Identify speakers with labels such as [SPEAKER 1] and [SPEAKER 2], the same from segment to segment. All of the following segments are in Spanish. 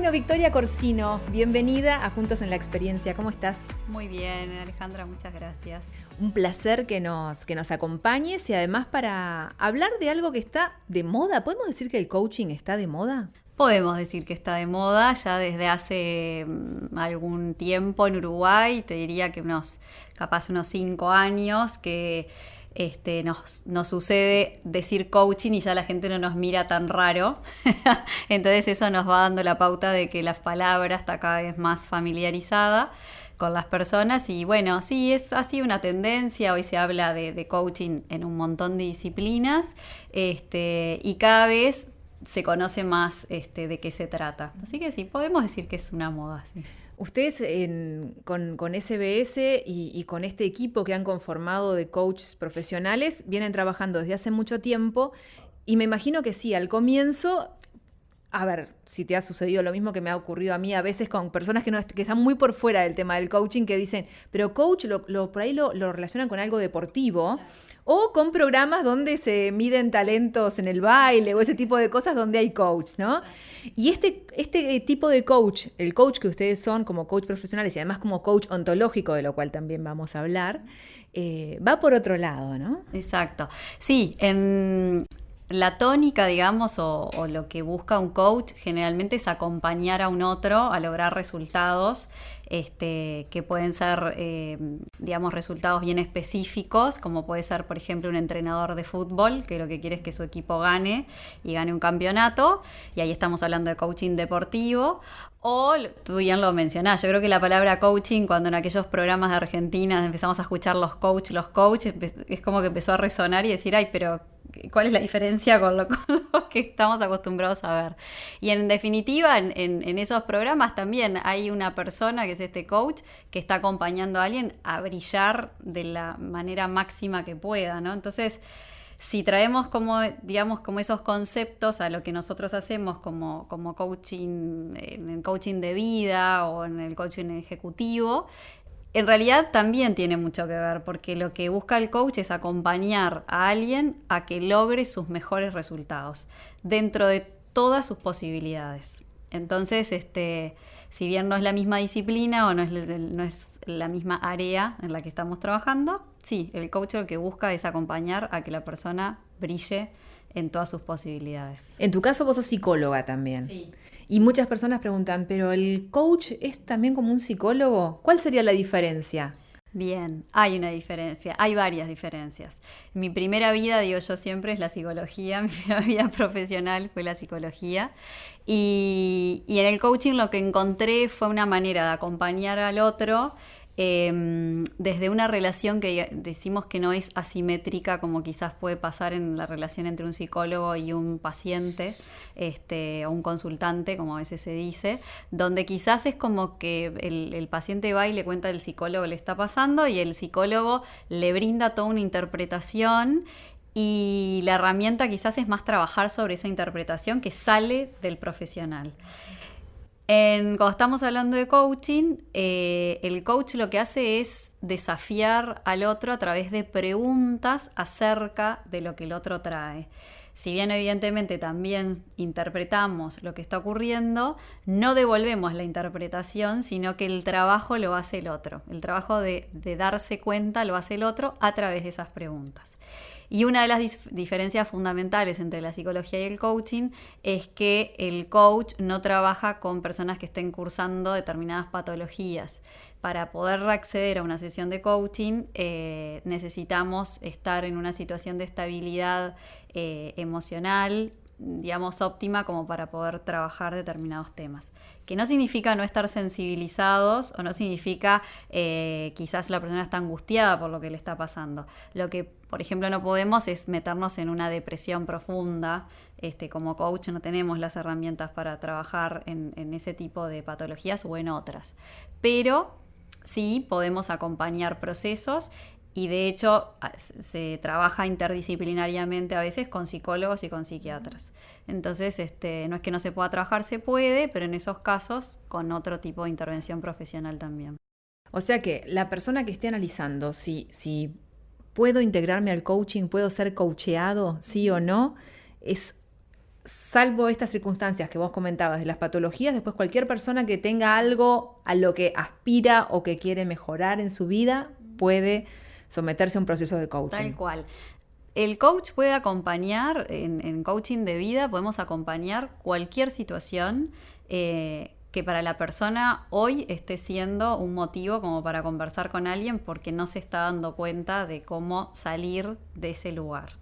[SPEAKER 1] Bueno, Victoria Corsino, bienvenida a Juntos en la Experiencia. ¿Cómo estás?
[SPEAKER 2] Muy bien, Alejandra, muchas gracias.
[SPEAKER 1] Un placer que nos acompañes y además para hablar de algo que está de moda. ¿Podemos decir que el coaching está de moda?
[SPEAKER 2] Podemos decir que está de moda ya desde hace algún tiempo en Uruguay, te diría que capaz unos 5 años que nos sucede decir coaching y ya la gente no nos mira tan raro. Entonces eso nos va dando la pauta de que la palabra está cada vez más familiarizada con las personas y bueno, sí, es así una tendencia. Hoy se habla de coaching en un montón de disciplinas y cada vez se conoce más de qué se trata. Así que sí, podemos decir que es una moda, sí.
[SPEAKER 1] Ustedes con SBS y con este equipo que han conformado de coaches profesionales vienen trabajando desde hace mucho tiempo y me imagino que sí, al comienzo, a ver, si te ha sucedido lo mismo que me ha ocurrido a mí a veces con personas que están muy por fuera del tema del coaching, que dicen, pero coach por ahí lo relacionan con algo deportivo. Claro. O con programas donde se miden talentos en el baile o ese tipo de cosas donde hay coach, ¿no? Y este tipo de coach, el coach que ustedes son como coach profesionales y además como coach ontológico, de lo cual también vamos a hablar, va por otro lado, ¿no?
[SPEAKER 2] Exacto. Sí, la tónica, digamos, o lo que busca un coach generalmente es acompañar a un otro a lograr resultados que pueden ser, digamos, resultados bien específicos, como puede ser, por ejemplo, un entrenador de fútbol que lo que quiere es que su equipo gane y gane un campeonato, y ahí estamos hablando de coaching deportivo. O, tú bien lo mencionás, yo creo que la palabra coaching, cuando en aquellos programas de Argentina empezamos a escuchar los coaches, es como que empezó a resonar y decir, ay, pero ¿cuál es la diferencia con lo que estamos acostumbrados a ver? Y en definitiva, en esos programas también hay una persona que es este coach que está acompañando a alguien a brillar de la manera máxima que pueda, ¿no? Entonces, si traemos como esos conceptos a lo que nosotros hacemos como coaching, en el coaching de vida o en el coaching ejecutivo, en realidad también tiene mucho que ver, porque lo que busca el coach es acompañar a alguien a que logre sus mejores resultados dentro de todas sus posibilidades. Entonces, si bien no es la misma disciplina o no es la misma área en la que estamos trabajando, sí, el coach lo que busca es acompañar a que la persona brille en todas sus posibilidades.
[SPEAKER 1] En tu caso vos sos psicóloga también.
[SPEAKER 2] Sí.
[SPEAKER 1] Y muchas personas preguntan, ¿pero el coach es también como un psicólogo? ¿Cuál sería la diferencia?
[SPEAKER 2] Bien, hay una diferencia, hay varias diferencias. Mi primera vida, digo yo siempre, es la psicología, mi primera vida profesional fue la psicología y en el coaching lo que encontré fue una manera de acompañar al otro desde una relación que decimos que no es asimétrica como quizás puede pasar en la relación entre un psicólogo y un paciente o un consultante, como a veces se dice, donde quizás es como que el paciente va y le cuenta al psicólogo le está pasando y el psicólogo le brinda toda una interpretación. Y la herramienta quizás es más trabajar sobre esa interpretación que sale del profesional. Cuando estamos hablando de coaching, el coach lo que hace es desafiar al otro a través de preguntas acerca de lo que el otro trae. Si bien evidentemente también interpretamos lo que está ocurriendo, no devolvemos la interpretación, sino que el trabajo lo hace el otro. El trabajo de darse cuenta lo hace el otro a través de esas preguntas. Y una de las diferencias fundamentales entre la psicología y el coaching es que el coach no trabaja con personas que estén cursando determinadas patologías. Para poder acceder a una sesión de coaching necesitamos estar en una situación de estabilidad emocional, digamos, óptima como para poder trabajar determinados temas. Que no significa no estar sensibilizados o no significa quizás la persona está angustiada por lo que le está pasando. Lo que, por ejemplo, no podemos es meternos en una depresión profunda. Como coach no tenemos las herramientas para trabajar en ese tipo de patologías o en otras. Pero sí podemos acompañar procesos. Y de hecho se trabaja interdisciplinariamente a veces con psicólogos y con psiquiatras. Entonces no es que no se pueda trabajar, se puede, pero en esos casos con otro tipo de intervención profesional también.
[SPEAKER 1] O sea que la persona que esté analizando si puedo integrarme al coaching, puedo ser coacheado, sí o no, salvo estas circunstancias que vos comentabas de las patologías, después cualquier persona que tenga algo a lo que aspira o que quiere mejorar en su vida puede someterse a un proceso de coaching.
[SPEAKER 2] Tal cual. El coach puede acompañar, en coaching de vida podemos acompañar cualquier situación que para la persona hoy esté siendo un motivo como para conversar con alguien porque no se está dando cuenta de cómo salir de ese lugar.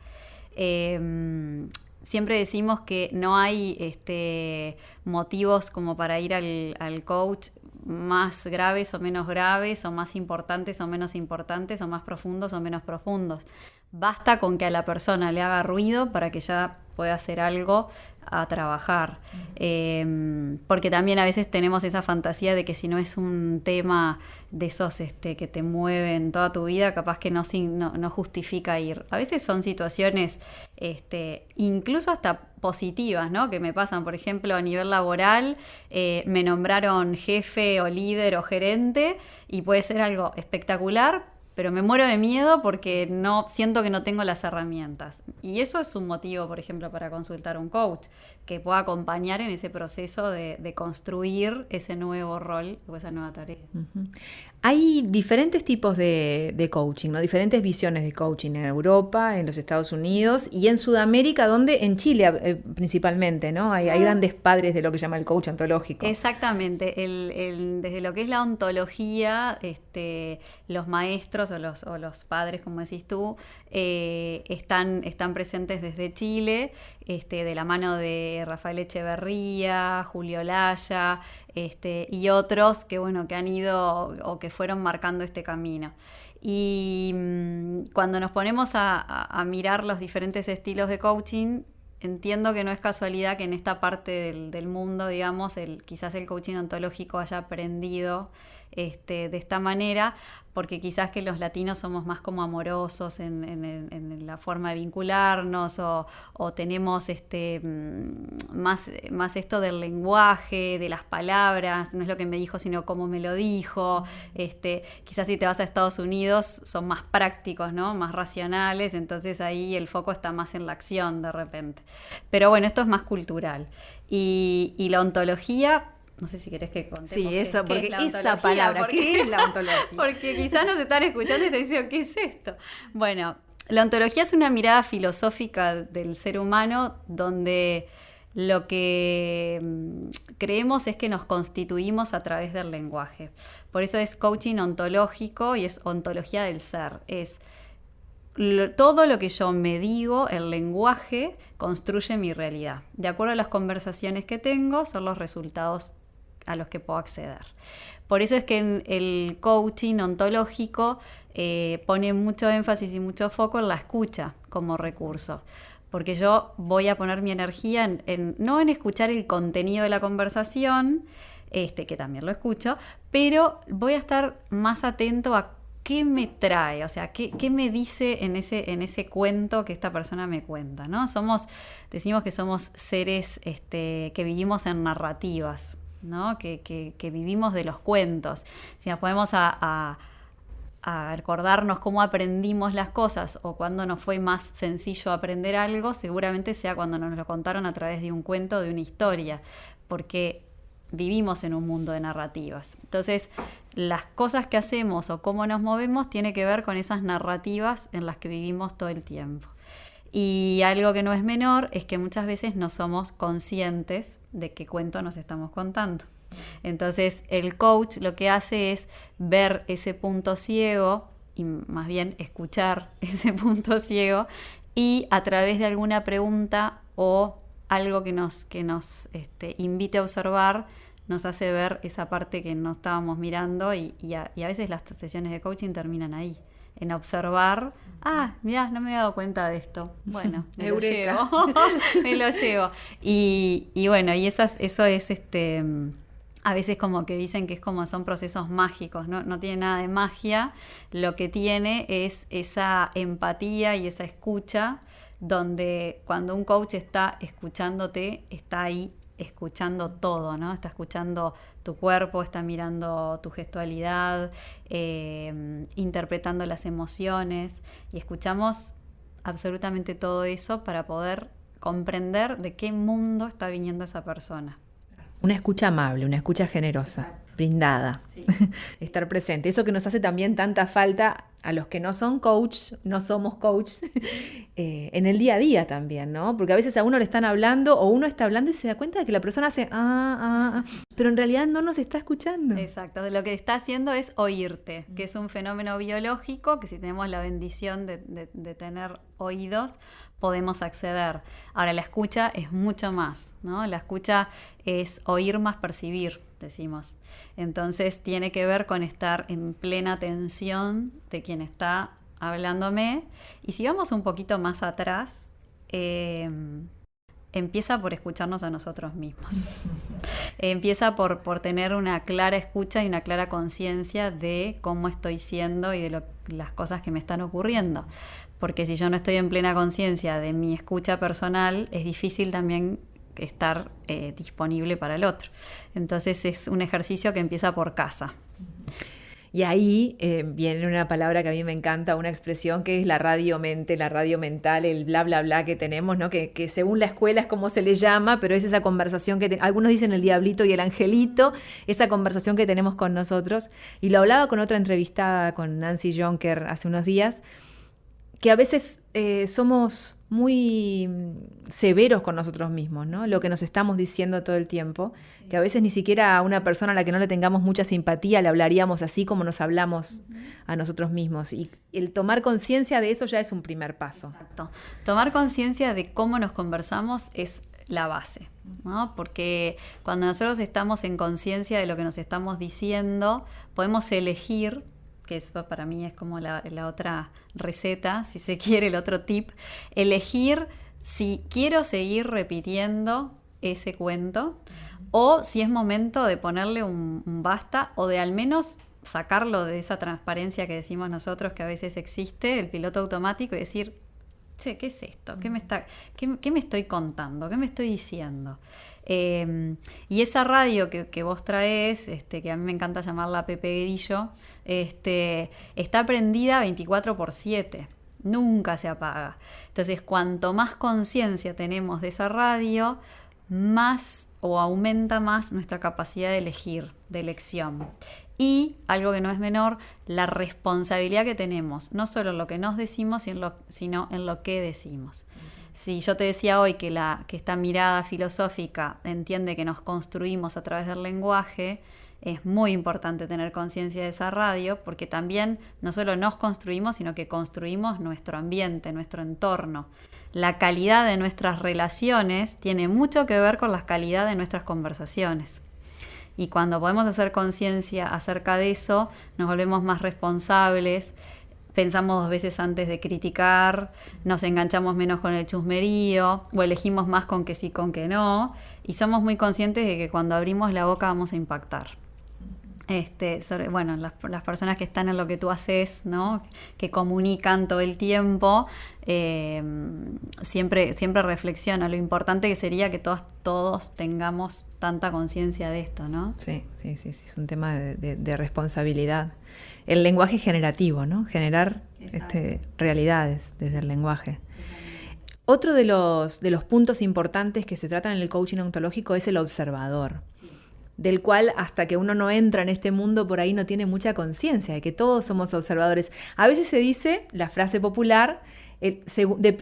[SPEAKER 2] Siempre decimos que no hay motivos como para ir al coach más graves o menos graves, o más importantes o menos importantes, o más profundos o menos profundos. Basta con que a la persona le haga ruido para que ya pueda hacer algo a trabajar. Porque también a veces tenemos esa fantasía de que si no es un tema de esos que te mueven toda tu vida, capaz que no justifica ir. A veces son situaciones incluso hasta positivas, ¿no? Que me pasan, por ejemplo, a nivel laboral, me nombraron jefe o líder o gerente y puede ser algo espectacular, pero me muero de miedo porque siento que no tengo las herramientas. Y eso es un motivo, por ejemplo, para consultar a un coach, que pueda acompañar en ese proceso de construir ese nuevo rol o esa nueva tarea.
[SPEAKER 1] Uh-huh. Hay diferentes tipos de coaching, ¿no? Diferentes visiones de coaching en Europa, en los Estados Unidos y en Sudamérica, donde en Chile principalmente, ¿no? Hay grandes padres de lo que se llama el coach ontológico.
[SPEAKER 2] Exactamente. Desde lo que es la ontología, los maestros o los padres, como decís tú, están presentes desde Chile, de la mano de Rafael Echeverría, Julio Laya, y otros que han ido o que fueron marcando este camino. Y cuando nos ponemos a mirar los diferentes estilos de coaching, entiendo que no es casualidad que en esta parte del mundo, digamos, quizás el coaching ontológico haya aprendido de esta manera, porque quizás que los latinos somos más como amorosos en la forma de vincularnos o tenemos más esto del lenguaje, de las palabras, no es lo que me dijo sino cómo me lo dijo. Quizás si te vas a Estados Unidos son más prácticos, ¿no? Más racionales, entonces ahí el foco está más en la acción de repente. Pero bueno, esto es más cultural. Y la ontología, no sé si querés que contemos.
[SPEAKER 1] Sí, eso, porque
[SPEAKER 2] esa
[SPEAKER 1] palabra, ¿qué es la ontología?
[SPEAKER 2] Porque quizás nos están escuchando y te dicen, ¿qué es esto? Bueno, la ontología es una mirada filosófica del ser humano donde lo que creemos es que nos constituimos a través del lenguaje. Por eso es coaching ontológico y es ontología del ser. Es todo lo que yo me digo, el lenguaje, construye mi realidad. De acuerdo a las conversaciones que tengo, son los resultados a los que puedo acceder. Por eso es que en el coaching ontológico pone mucho énfasis y mucho foco en la escucha como recurso. Porque yo voy a poner mi energía no en escuchar el contenido de la conversación, que también lo escucho, pero voy a estar más atento a qué me trae, o sea, qué me dice en ese cuento que esta persona me cuenta, ¿no? Decimos que somos seres que vivimos en narrativas, ¿no? Que vivimos de los cuentos. Si nos ponemos a recordarnos cómo aprendimos las cosas o cuándo nos fue más sencillo aprender algo, seguramente sea cuando nos lo contaron a través de un cuento, de una historia, porque vivimos en un mundo de narrativas. Entonces, las cosas que hacemos o cómo nos movemos tiene que ver con esas narrativas en las que vivimos todo el tiempo. Y algo que no es menor es que muchas veces no somos conscientes de qué cuento nos estamos contando. Entonces, el coach lo que hace es ver ese punto ciego y más bien escuchar ese punto ciego y a través de alguna pregunta o algo que nos invite a observar, nos hace ver esa parte que no estábamos mirando y a veces las sesiones de coaching terminan ahí, en observar, mirá, no me había dado cuenta de esto, bueno, me lo llevo, me lo llevo. Y bueno, y eso es a veces como que dicen que es como son procesos mágicos, no tiene nada de magia, lo que tiene es esa empatía y esa escucha, donde cuando un coach está escuchándote, está ahí escuchando todo, ¿no? Está escuchando tu cuerpo, está mirando tu gestualidad, interpretando las emociones y escuchamos absolutamente todo eso para poder comprender de qué mundo está viniendo esa persona.
[SPEAKER 1] Una escucha amable, una escucha generosa. Exacto. Brindada, sí. Estar presente. Eso que nos hace también tanta falta a los que no son coach, no somos coach, en el día a día también, ¿no? Porque a veces a uno le están hablando o uno está hablando y se da cuenta de que la persona hace pero en realidad no nos está escuchando.
[SPEAKER 2] Exacto, lo que está haciendo es oírte, que es un fenómeno biológico que si tenemos la bendición de tener oídos, podemos acceder. Ahora, la escucha es mucho más, ¿no? La escucha es oír más percibir, decimos. Entonces tiene que ver con estar en plena atención de quien está hablándome. Y si vamos un poquito más atrás, empieza por escucharnos a nosotros mismos. Empieza por tener una clara escucha y una clara conciencia de cómo estoy siendo y de las cosas que me están ocurriendo. Porque si yo no estoy en plena conciencia de mi escucha personal, es difícil también estar disponible para el otro. Entonces es un ejercicio que empieza por casa.
[SPEAKER 1] Y ahí viene una palabra que a mí me encanta, una expresión que es la radio-mente, la radio mental, el bla, bla, bla que tenemos, ¿no? Que según la escuela es como se le llama, pero es esa conversación que algunos dicen el diablito y el angelito, esa conversación que tenemos con nosotros. Y lo hablaba con otra entrevistada, con Nancy Jonker, hace unos días, que a veces somos muy severos con nosotros mismos, ¿no? Lo que nos estamos diciendo todo el tiempo, sí. Que a veces ni siquiera a una persona a la que no le tengamos mucha simpatía le hablaríamos así como nos hablamos a nosotros mismos. Y el tomar conciencia de eso ya es un primer paso.
[SPEAKER 2] Exacto. Tomar conciencia de cómo nos conversamos es la base, ¿no? Porque cuando nosotros estamos en conciencia de lo que nos estamos diciendo, podemos elegir, que eso para mí es como la otra receta, si se quiere, el otro tip, elegir si quiero seguir repitiendo ese cuento o si es momento de ponerle un basta o de al menos sacarlo de esa transparencia que decimos nosotros que a veces existe, el piloto automático, y decir, che, ¿qué es esto? ¿Qué me estoy contando? ¿Qué me estoy diciendo? Y esa radio que vos traes, que a mí me encanta llamarla Pepe Grillo, está prendida 24/7, nunca se apaga. Entonces, cuanto más conciencia tenemos de esa radio, más o aumenta más nuestra capacidad de elegir, de elección. Y, algo que no es menor, la responsabilidad que tenemos, no solo en lo que nos decimos, sino en lo que decimos. Si yo te decía hoy que esta mirada filosófica entiende que nos construimos a través del lenguaje, es muy importante tener conciencia de esa radio, porque también no solo nos construimos, sino que construimos nuestro ambiente, nuestro entorno. La calidad de nuestras relaciones tiene mucho que ver con la calidad de nuestras conversaciones. Y cuando podemos hacer conciencia acerca de eso, nos volvemos más responsables, pensamos 2 veces antes de criticar, nos enganchamos menos con el chusmerío o elegimos más con que sí, con que no, y somos muy conscientes de que cuando abrimos la boca vamos a impactar. Las personas que están en lo que tú haces, ¿no? Que comunican todo el tiempo, siempre reflexiona lo importante que sería que todos tengamos tanta conciencia de esto, ¿no?
[SPEAKER 1] Sí, es un tema de responsabilidad. El lenguaje generativo, ¿no? Generar realidades desde el lenguaje. Otro de los puntos importantes que se tratan en el coaching ontológico es el observador. Sí. Del cual hasta que uno no entra en este mundo por ahí no tiene mucha conciencia de que todos somos observadores. A veces se dice, la frase popular,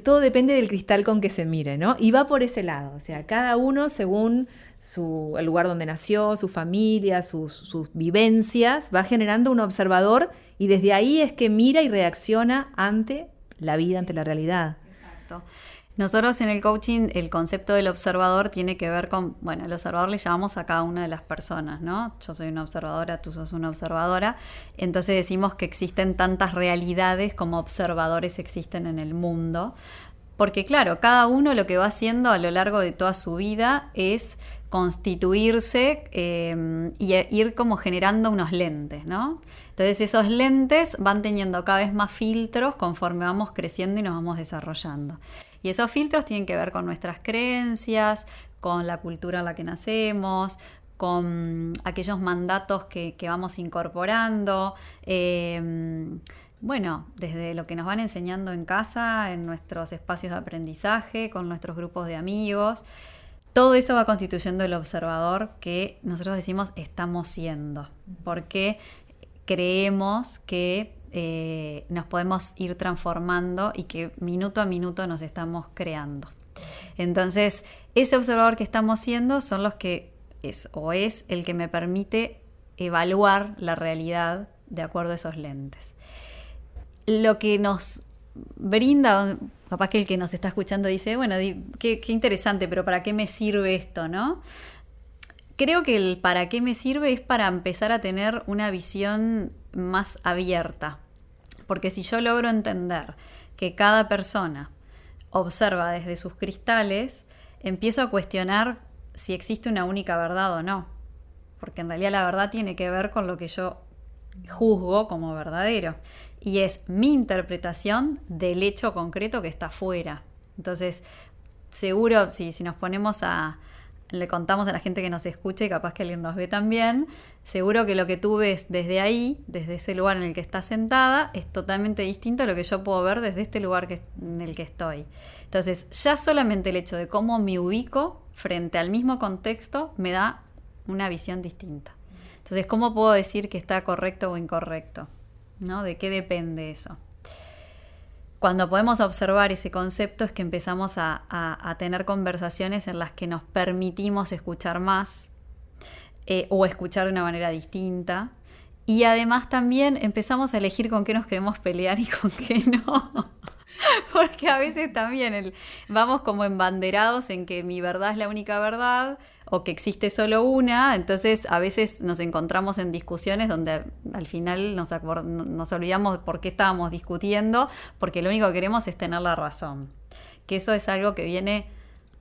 [SPEAKER 1] todo depende del cristal con que se mire, ¿no? Y va por ese lado, o sea, cada uno según el lugar donde nació, su familia, sus vivencias, va generando un observador y desde ahí es que mira y reacciona ante la vida, ante la realidad.
[SPEAKER 2] Exacto. Nosotros en el coaching el concepto del observador tiene que ver con, el observador le llamamos a cada una de las personas, ¿no? Yo soy una observadora, tú sos una observadora, entonces decimos que existen tantas realidades como observadores existen en el mundo, porque claro, cada uno lo que va haciendo a lo largo de toda su vida es constituirse y ir como generando unos lentes, ¿no? Entonces esos lentes van teniendo cada vez más filtros conforme vamos creciendo y nos vamos desarrollando. Y esos filtros tienen que ver con nuestras creencias, con la cultura en la que nacemos, con aquellos mandatos que vamos incorporando. Bueno, desde lo que nos van enseñando en casa, en nuestros espacios de aprendizaje, con nuestros grupos de amigos. Todo eso va constituyendo el observador que nosotros decimos estamos siendo, porque creemos que nos podemos ir transformando y que minuto a minuto nos estamos creando. Entonces, ese observador que estamos siendo son los que es el que me permite evaluar la realidad de acuerdo a esos lentes. Lo que nos brinda, capaz que el que nos está escuchando dice, bueno, qué interesante, pero ¿para qué me sirve esto, no? Creo que el para qué me sirve es para empezar a tener una visión más abierta. Porque si yo logro entender que cada persona observa desde sus cristales, empiezo a cuestionar si existe una única verdad o no. Porque en realidad la verdad tiene que ver con lo que yo juzgo como verdadero. Y es mi interpretación del hecho concreto que está afuera. Entonces, seguro, si nos ponemos le contamos a la gente que nos escucha y capaz que alguien nos ve también, seguro que lo que tú ves desde ahí, desde ese lugar en el que estás sentada, es totalmente distinto a lo que yo puedo ver desde este lugar en el que estoy. Entonces, ya solamente el hecho de cómo me ubico frente al mismo contexto me da una visión distinta. Entonces, ¿cómo puedo decir que está correcto o incorrecto? ¿No? ¿De qué depende eso? Cuando podemos observar ese concepto es que empezamos a tener conversaciones en las que nos permitimos escuchar más o escuchar de una manera distinta. Y además también empezamos a elegir con qué nos queremos pelear y con qué no. Porque a veces también vamos como embanderados en que mi verdad es la única verdad o que existe solo una, entonces a veces nos encontramos en discusiones donde al final nos olvidamos por qué estábamos discutiendo, porque lo único que queremos es tener la razón. Que eso es algo que viene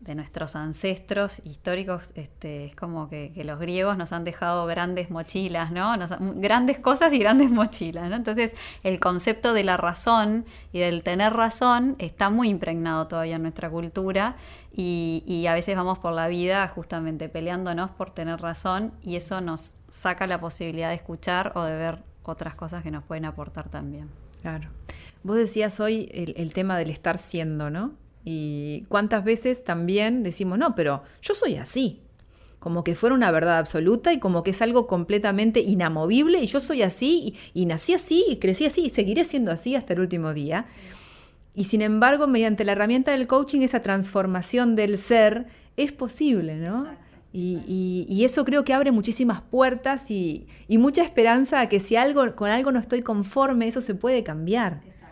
[SPEAKER 2] de nuestros ancestros históricos, es como que los griegos nos han dejado grandes mochilas, ¿no? Grandes cosas y grandes mochilas, ¿no? Entonces el concepto de la razón y del tener razón está muy impregnado todavía en nuestra cultura y a veces vamos por la vida justamente peleándonos por tener razón y eso nos saca la posibilidad de escuchar o de ver otras cosas que nos pueden aportar también.
[SPEAKER 1] Claro. Vos decías hoy el tema del estar siendo, ¿no? Y cuántas veces también decimos, no, pero yo soy así, como que fuera una verdad absoluta y como que es algo completamente inamovible y yo soy así y nací así y crecí así y seguiré siendo así hasta el último día. Y sin embargo, mediante la herramienta del coaching, esa transformación del ser es posible, ¿no? Y eso creo que abre muchísimas puertas y mucha esperanza a que si con algo no estoy conforme, eso se puede cambiar.
[SPEAKER 2] Exacto.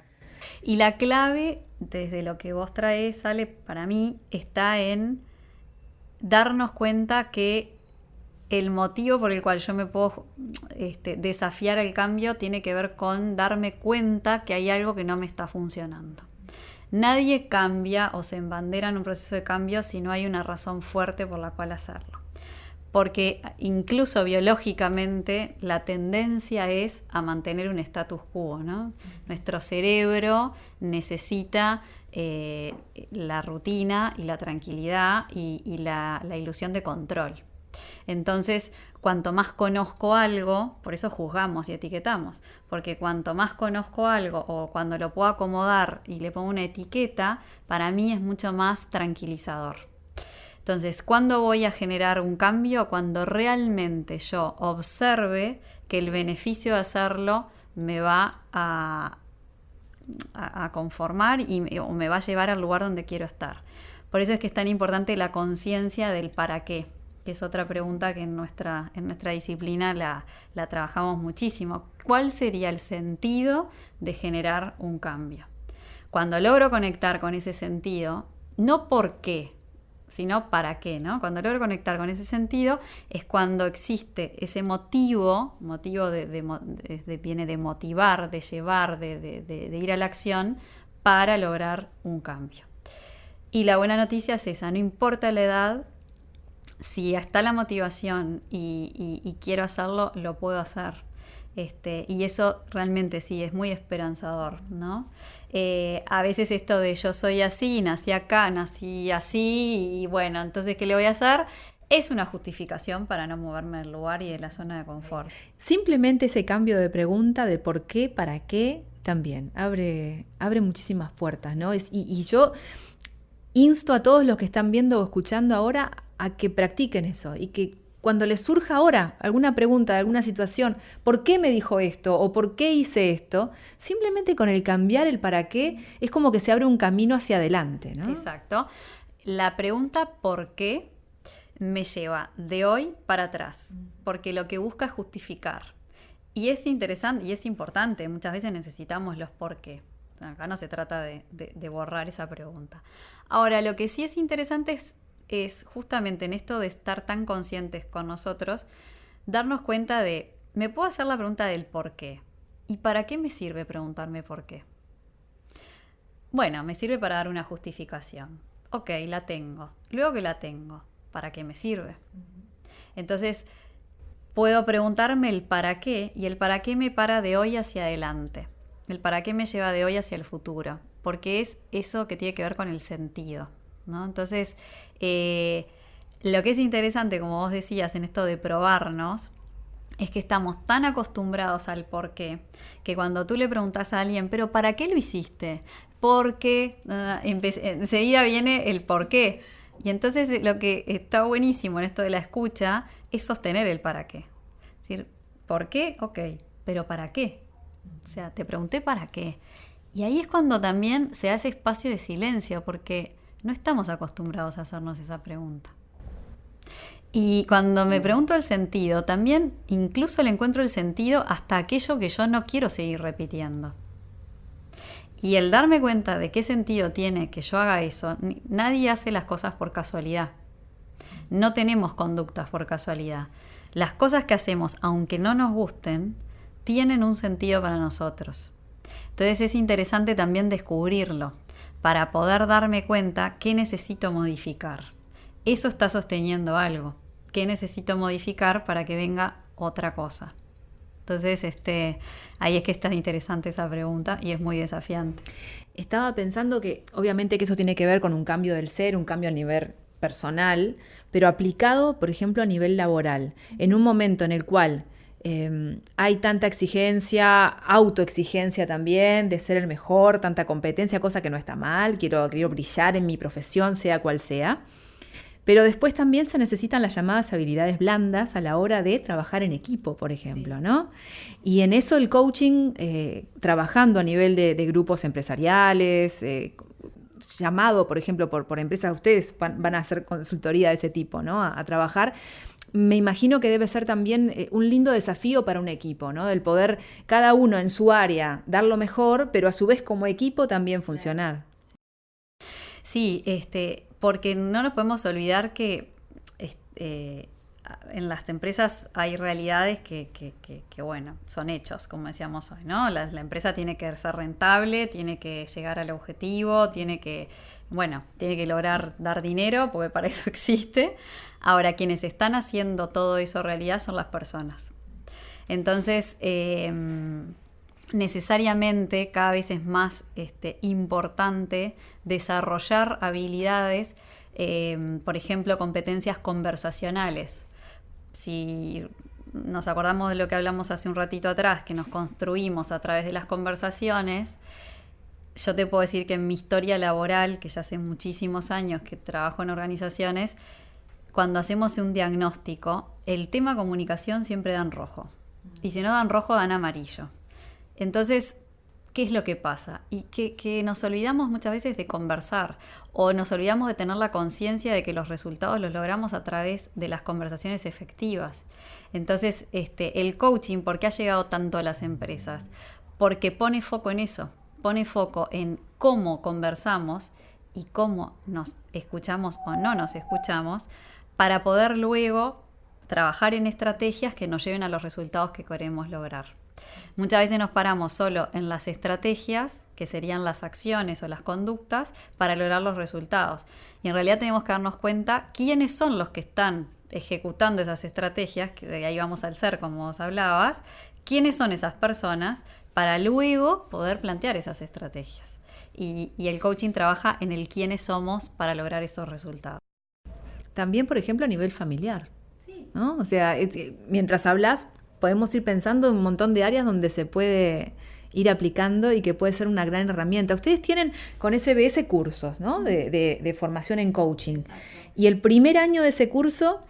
[SPEAKER 2] Y la clave, desde lo que vos traes, Ale, para mí, está en darnos cuenta que el motivo por el cual yo me puedo desafiar el cambio tiene que ver con darme cuenta que hay algo que no me está funcionando. Nadie cambia o se embandera en un proceso de cambio si no hay una razón fuerte por la cual hacerlo. Porque incluso biológicamente la tendencia es a mantener un status quo, ¿no? Nuestro cerebro necesita la rutina y la tranquilidad y la ilusión de control. Entonces, cuanto más conozco algo, por eso juzgamos y etiquetamos, porque cuanto más conozco algo o cuando lo puedo acomodar y le pongo una etiqueta, para mí es mucho más tranquilizador. Entonces, ¿cuándo voy a generar un cambio? Cuando realmente yo observe que el beneficio de hacerlo me va a conformar o me va a llevar al lugar donde quiero estar. Por eso es que es tan importante la conciencia del para qué, que es otra pregunta que en nuestra disciplina la trabajamos muchísimo. ¿Cuál sería el sentido de generar un cambio? Cuando logro conectar con ese sentido, no por qué, sino para qué, ¿no? Cuando logro conectar con ese sentido es cuando existe ese motivo viene de motivar, de llevar, de ir a la acción para lograr un cambio. Y la buena noticia es esa, no importa la edad, si está la motivación y quiero hacerlo, lo puedo hacer. Y eso realmente sí, es muy esperanzador, ¿no? A veces esto de yo soy así, nací acá, nací así y bueno, entonces ¿qué le voy a hacer? Es una justificación para no moverme del lugar y de la zona de confort.
[SPEAKER 1] Simplemente ese cambio de pregunta de por qué, para qué, también abre muchísimas puertas, ¿no? Y yo insto a todos los que están viendo o escuchando ahora a que practiquen eso y que cuando les surja ahora alguna pregunta, alguna situación, ¿por qué me dijo esto o por qué hice esto? Simplemente con el cambiar el para qué es como que se abre un camino hacia adelante, ¿no?
[SPEAKER 2] Exacto. La pregunta ¿por qué? Me lleva de hoy para atrás, porque lo que busca es justificar. Y es interesante y es importante, muchas veces necesitamos los por qué. Acá no se trata de borrar esa pregunta. Ahora, lo que sí es interesante es justamente en esto de estar tan conscientes con nosotros, darnos cuenta de, me puedo hacer la pregunta del por qué. ¿Y para qué me sirve preguntarme por qué? Bueno, me sirve para dar una justificación. Ok, la tengo. Luego que la tengo, ¿para qué me sirve? Entonces, puedo preguntarme el para qué, y el para qué me para de hoy hacia adelante. El para qué me lleva de hoy hacia el futuro, porque es eso que tiene que ver con el sentido, ¿no? Entonces, lo que es interesante, como vos decías, en esto de probarnos, es que estamos tan acostumbrados al por qué, que cuando tú le preguntas a alguien, ¿pero para qué lo hiciste? Porque enseguida viene el por qué. Y entonces lo que está buenísimo en esto de la escucha es sostener el para qué. Es decir, ¿por qué? Ok, pero ¿para qué? O sea, te pregunté para qué. Y ahí es cuando también se hace espacio de silencio, porque no estamos acostumbrados a hacernos esa pregunta. Y cuando me pregunto el sentido, también incluso le encuentro el sentido hasta aquello que yo no quiero seguir repitiendo. Y el darme cuenta de qué sentido tiene que yo haga eso, nadie hace las cosas por casualidad. No tenemos conductas por casualidad. Las cosas que hacemos, aunque no nos gusten, tienen un sentido para nosotros. Entonces es interesante también descubrirlo para poder darme cuenta qué necesito modificar. Eso está sosteniendo algo. ¿Qué necesito modificar para que venga otra cosa? Entonces, ahí es que está interesante esa pregunta y es muy desafiante.
[SPEAKER 1] Estaba pensando que obviamente que eso tiene que ver con un cambio del ser, un cambio a nivel personal, pero aplicado, por ejemplo, a nivel laboral. En un momento en el cual hay tanta exigencia, autoexigencia también, de ser el mejor, tanta competencia, cosa que no está mal, quiero brillar en mi profesión, sea cual sea. Pero después también se necesitan las llamadas habilidades blandas a la hora de trabajar en equipo, por ejemplo, sí, ¿no? Y en eso el coaching, trabajando a nivel de grupos empresariales, llamado, por ejemplo, por empresas, ustedes van a hacer consultoría de ese tipo, ¿no? A trabajar. Me imagino que debe ser también un lindo desafío para un equipo, ¿no? El poder cada uno en su área dar lo mejor, pero a su vez como equipo también funcionar.
[SPEAKER 2] Sí, porque no nos podemos olvidar que en las empresas hay realidades que bueno, son hechos, como decíamos hoy, ¿no? La empresa tiene que ser rentable, tiene que llegar al objetivo, tiene que lograr dar dinero, porque para eso existe. Ahora, quienes están haciendo todo eso realidad son las personas. Entonces, necesariamente cada vez es más importante desarrollar habilidades, por ejemplo, competencias conversacionales. Si nos acordamos de lo que hablamos hace un ratito atrás, que nos construimos a través de las conversaciones, yo te puedo decir que en mi historia laboral, que ya hace muchísimos años que trabajo en organizaciones, cuando hacemos un diagnóstico, el tema comunicación siempre da en rojo. Y si no dan rojo, dan amarillo. Entonces, ¿qué es lo que pasa? Y que nos olvidamos muchas veces de conversar o nos olvidamos de tener la conciencia de que los resultados los logramos a través de las conversaciones efectivas. Entonces, el coaching, ¿por qué ha llegado tanto a las empresas? Porque pone foco en eso, pone foco en cómo conversamos y cómo nos escuchamos o no nos escuchamos para poder luego trabajar en estrategias que nos lleven a los resultados que queremos lograr. Muchas veces nos paramos solo en las estrategias, que serían las acciones o las conductas, para lograr los resultados. Y en realidad tenemos que darnos cuenta quiénes son los que están ejecutando esas estrategias, que de ahí vamos al ser, como vos hablabas, quiénes son esas personas, para luego poder plantear esas estrategias. Y el coaching trabaja en el quiénes somos para lograr esos resultados.
[SPEAKER 1] También, por ejemplo, a nivel familiar, sí, ¿no? O sea, mientras hablas, podemos ir pensando en un montón de áreas donde se puede ir aplicando y que puede ser una gran herramienta. Ustedes tienen con SBS cursos, ¿no? de formación en coaching. Exacto. Y el primer año de ese curso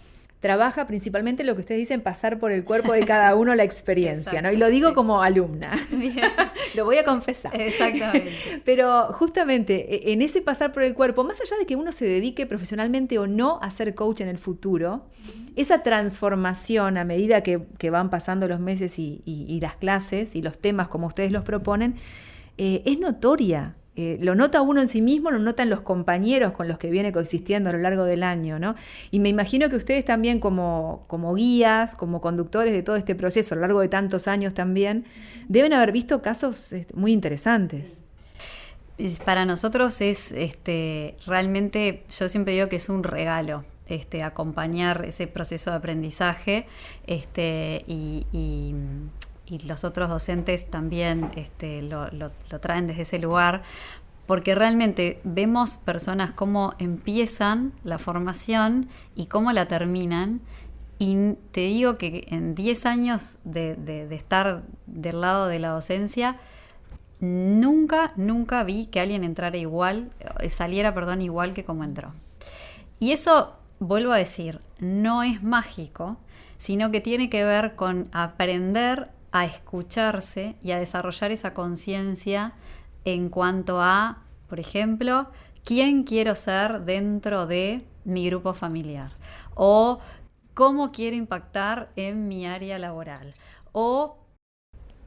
[SPEAKER 1] trabaja principalmente lo que ustedes dicen, pasar por el cuerpo de cada uno la experiencia, ¿no? Y lo digo como alumna. Lo voy a confesar.
[SPEAKER 2] Exactamente.
[SPEAKER 1] Pero justamente en ese pasar por el cuerpo, más allá de que uno se dedique profesionalmente o no a ser coach en el futuro, esa transformación a medida que van pasando los meses y las clases y los temas como ustedes los proponen, es notoria. Lo nota uno en sí mismo, lo notan los compañeros con los que viene coexistiendo a lo largo del año, ¿no? Y me imagino que ustedes también como guías, como conductores de todo este proceso a lo largo de tantos años también, deben haber visto casos muy interesantes.
[SPEAKER 2] Para nosotros es realmente, yo siempre digo que es un regalo acompañar ese proceso de aprendizaje y los otros docentes también lo traen desde ese lugar, porque realmente vemos personas cómo empiezan la formación y cómo la terminan, y te digo que en 10 años de estar del lado de la docencia, nunca vi que alguien saliera igual que como entró. Y eso, vuelvo a decir, no es mágico, sino que tiene que ver con aprender a escucharse y a desarrollar esa conciencia en cuanto a, por ejemplo, quién quiero ser dentro de mi grupo familiar, o cómo quiero impactar en mi área laboral, o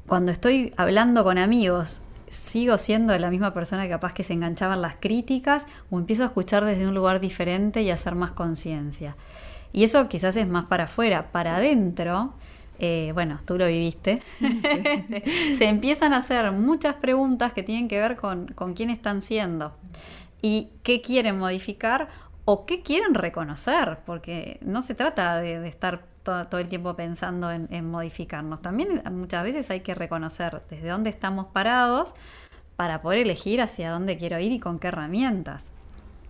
[SPEAKER 2] cuando estoy hablando con amigos, sigo siendo la misma persona que capaz que se enganchaban las críticas, o empiezo a escuchar desde un lugar diferente y a hacer más conciencia. Y eso quizás es más para afuera. Para adentro, bueno, tú lo viviste, se empiezan a hacer muchas preguntas que tienen que ver con quién están siendo y qué quieren modificar o qué quieren reconocer, porque no se trata de estar todo el tiempo pensando en modificarnos. También muchas veces hay que reconocer desde dónde estamos parados para poder elegir hacia dónde quiero ir y con qué herramientas.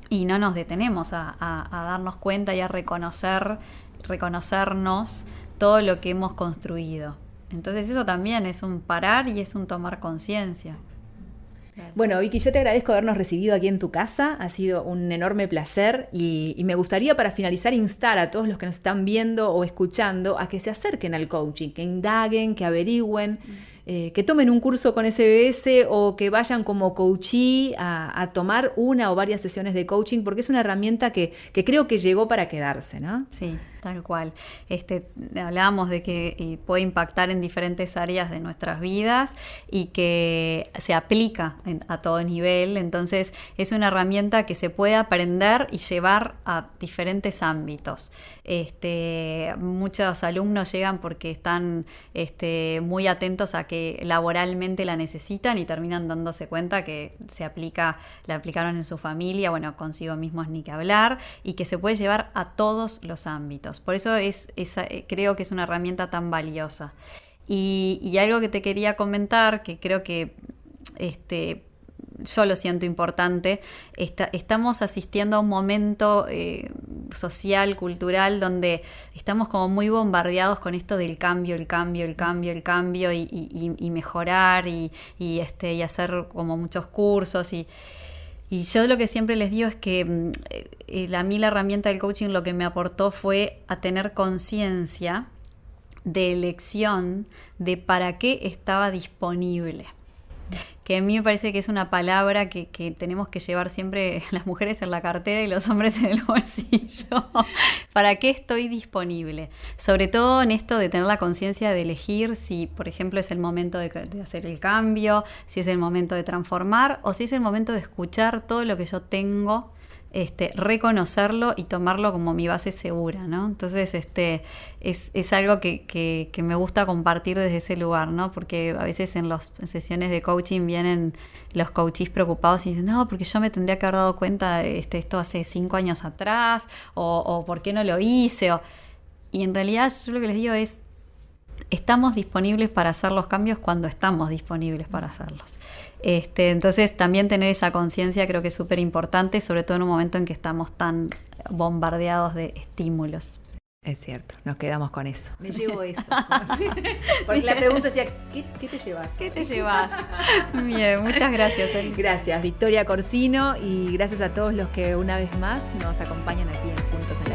[SPEAKER 2] Y no nos detenemos a darnos cuenta y a reconocernos todo lo que hemos construido. Entonces eso también es un parar y es un tomar conciencia.
[SPEAKER 1] Bueno, Vicky, yo te agradezco habernos recibido aquí en tu casa, ha sido un enorme placer y me gustaría, para finalizar, instar a todos los que nos están viendo o escuchando a que se acerquen al coaching, que indaguen, que averigüen, que tomen un curso con SBS o que vayan como coachee a tomar una o varias sesiones de coaching, porque es una herramienta que creo que llegó para quedarse, ¿no?
[SPEAKER 2] Sí, tal cual. Hablábamos de que puede impactar en diferentes áreas de nuestras vidas y que se aplica a todo nivel. Entonces es una herramienta que se puede aprender y llevar a diferentes ámbitos. Muchos alumnos llegan porque están muy atentos a que laboralmente la necesitan y terminan dándose cuenta que la aplicaron en su familia, bueno, consigo mismos ni que hablar, y que se puede llevar a todos los ámbitos. Por eso creo que es una herramienta tan valiosa. Y algo que te quería comentar, que creo que yo lo siento importante, estamos asistiendo a un momento social, cultural, donde estamos como muy bombardeados con esto del cambio y mejorar y hacer como muchos cursos y yo lo que siempre les digo es que a mí la herramienta del coaching lo que me aportó fue a tener conciencia de elección de para qué estaba disponible. Que a mí me parece que es una palabra que tenemos que llevar siempre las mujeres en la cartera y los hombres en el bolsillo. ¿Para qué estoy disponible? Sobre todo en esto de tener la conciencia de elegir si, por ejemplo, es el momento de hacer el cambio, si es el momento de transformar o si es el momento de escuchar todo lo que yo tengo, reconocerlo y tomarlo como mi base segura, ¿no? Entonces es algo que me gusta compartir desde ese lugar, ¿no? Porque a veces en sesiones de coaching vienen los coaches preocupados y dicen, no, porque yo me tendría que haber dado cuenta de esto hace 5 años atrás, o ¿por qué no lo hice? Y en realidad yo lo que les digo es, estamos disponibles para hacer los cambios cuando estamos disponibles para hacerlos. Entonces también tener esa conciencia creo que es súper importante, sobre todo en un momento en que estamos tan bombardeados de estímulos.
[SPEAKER 1] Es cierto, nos quedamos con eso. Me llevo eso. Porque la pregunta decía, ¿qué te llevas?
[SPEAKER 2] ¿Qué te llevas? Bien, muchas gracias.
[SPEAKER 1] Gracias, Victoria Corsino, y gracias a todos los que una vez más nos acompañan aquí en Juntos en la